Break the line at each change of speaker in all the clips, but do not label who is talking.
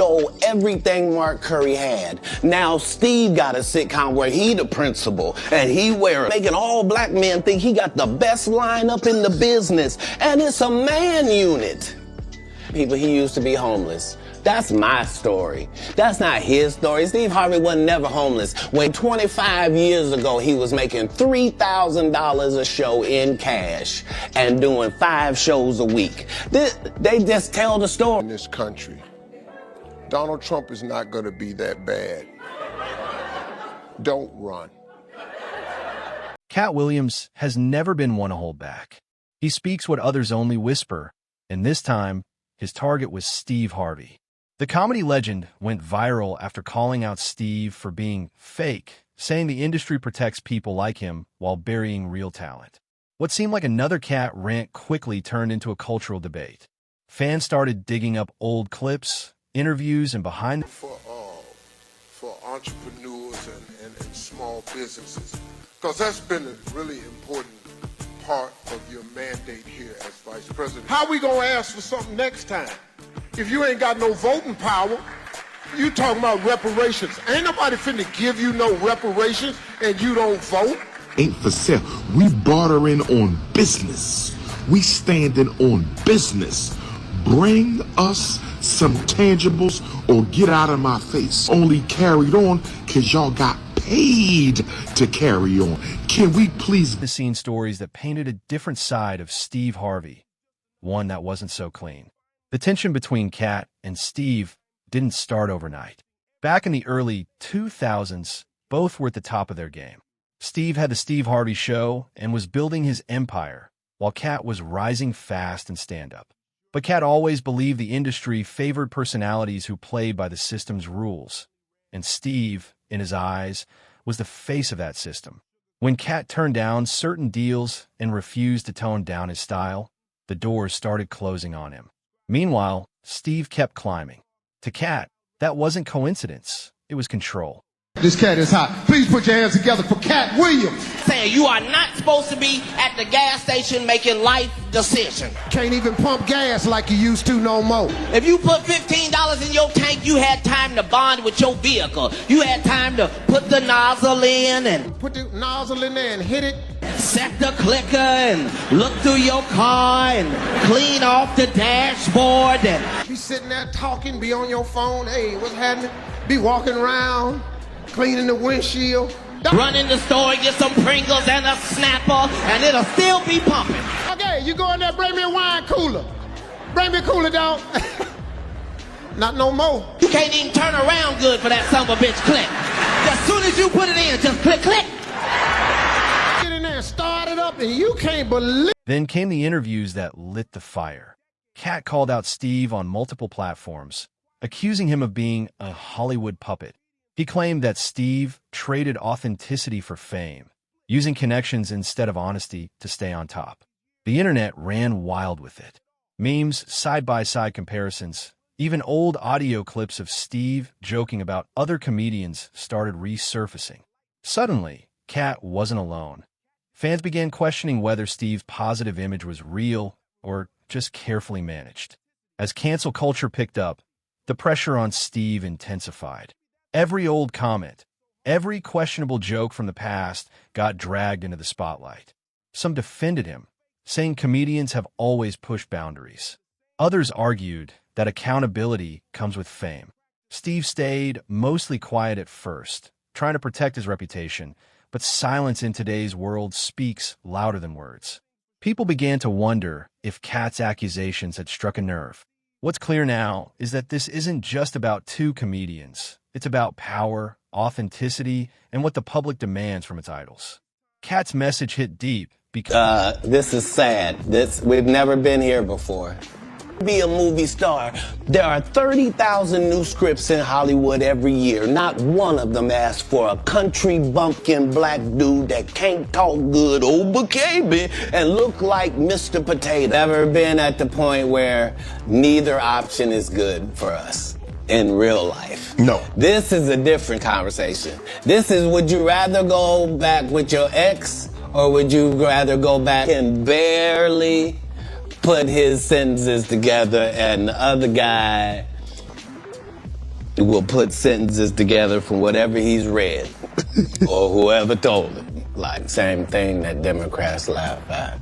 stole everything Mark Curry had. Now Steve got a sitcom where he the principal and he making all black men think he got the best lineup in the business, and it's a man unit. People, he used to be homeless. That's my story. That's not his story. Steve Harvey wasn't never homeless. When 25 years ago, he was making $3,000 a show in cash and doing 5 shows a week. They just tell the story.
In this country, Donald Trump is not going to be that bad. Don't run.
Katt Williams has never been one to hold back. He speaks what others only whisper, and this time, his target was Steve Harvey. The comedy legend went viral after calling out Steve for being fake, saying the industry protects people like him while burying real talent. What seemed like another Katt rant quickly turned into a cultural debate. Fans started digging up old clips, interviews, and behind
for entrepreneurs and small businesses, because that's been a really important part of your mandate here as vice president. How we gonna ask for something next time? If you ain't got no voting power, you talking about reparations. Ain't nobody finna give you no reparations and you don't vote.
Ain't for sale. We bartering on business. We standing on business. Bring us some tangibles or get out of my face. Only carried on because y'all got paid to carry on. Can we please?
The scene stories that painted a different side of Steve Harvey, one that wasn't so clean. The tension between Katt and Steve didn't start overnight. Back in the early 2000s, both were at the top of their game. Steve had the Steve Harvey Show and was building his empire, while Katt was rising fast in stand-up. But Katt always believed the industry favored personalities who played by the system's rules, and Steve, in his eyes, was the face of that system. When Katt turned down certain deals and refused to tone down his style, the doors started closing on him. Meanwhile, Steve kept climbing. To Katt, that wasn't coincidence, it was control.
This cat is hot. Please put your hands together for Katt Williams.
Saying you are not supposed to be at the gas station making life decisions.
Can't even pump gas like you used to no more.
If you put $15 in your tank, you had time to bond with your vehicle. You had time to put the nozzle in and
put the nozzle in there and hit it.
Set the clicker and look through your car and clean off the dashboard. And
be sitting there talking, be on your phone. Hey, what's happening? Be walking around, cleaning the windshield.
Run in the store and get some Pringles and a Snapper, and it'll still be pumping.
Okay, you go in there, bring me a wine cooler. Bring me a cooler, dog. Not no more.
You can't even turn around good for that son of a bitch click. As soon as you put it in, just click, click.
Get in there and start it up, and you can't believe.
Then came the interviews that lit the fire. Katt called out Steve on multiple platforms, accusing him of being a Hollywood puppet. He claimed that Steve traded authenticity for fame, using connections instead of honesty to stay on top. The internet ran wild with it. Memes, side-by-side comparisons, even old audio clips of Steve joking about other comedians started resurfacing. Suddenly, Katt wasn't alone. Fans began questioning whether Steve's positive image was real or just carefully managed. As cancel culture picked up, the pressure on Steve intensified. Every old comment, every questionable joke from the past got dragged into the spotlight. Some defended him, saying comedians have always pushed boundaries. Others argued that accountability comes with fame. Steve stayed mostly quiet at first, trying to protect his reputation, but silence in today's world speaks louder than words. People began to wonder if Katt's accusations had struck a nerve. What's clear now is that this isn't just about two comedians. It's about power, authenticity, and what the public demands from its idols. Katt's message hit deep because
this is sad. We've never been here before. Be a movie star. There are 30,000 new scripts in Hollywood every year. Not one of them asks for a country bumpkin black dude that can't talk good, oh, baby, and look like Mr. Potato. Never been at the point where neither option is good for us in real life.
No.
This is a different conversation. This is, would you rather go back with your ex, or would you rather go back and barely put his sentences together and the other guy will put sentences together from whatever he's read or whoever told him. Like, same thing that Democrats laugh at.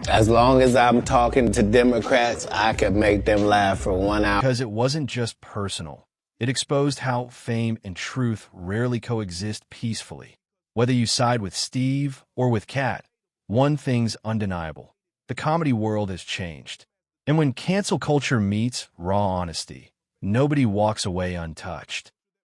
As long as I'm talking to Democrats, I could make them laugh for 1 hour.
Because it wasn't just personal. It exposed how fame and truth rarely coexist peacefully. Whether you side with Steve or with Katt, one thing's undeniable. The comedy world has changed. And when cancel culture meets raw honesty, nobody walks away untouched.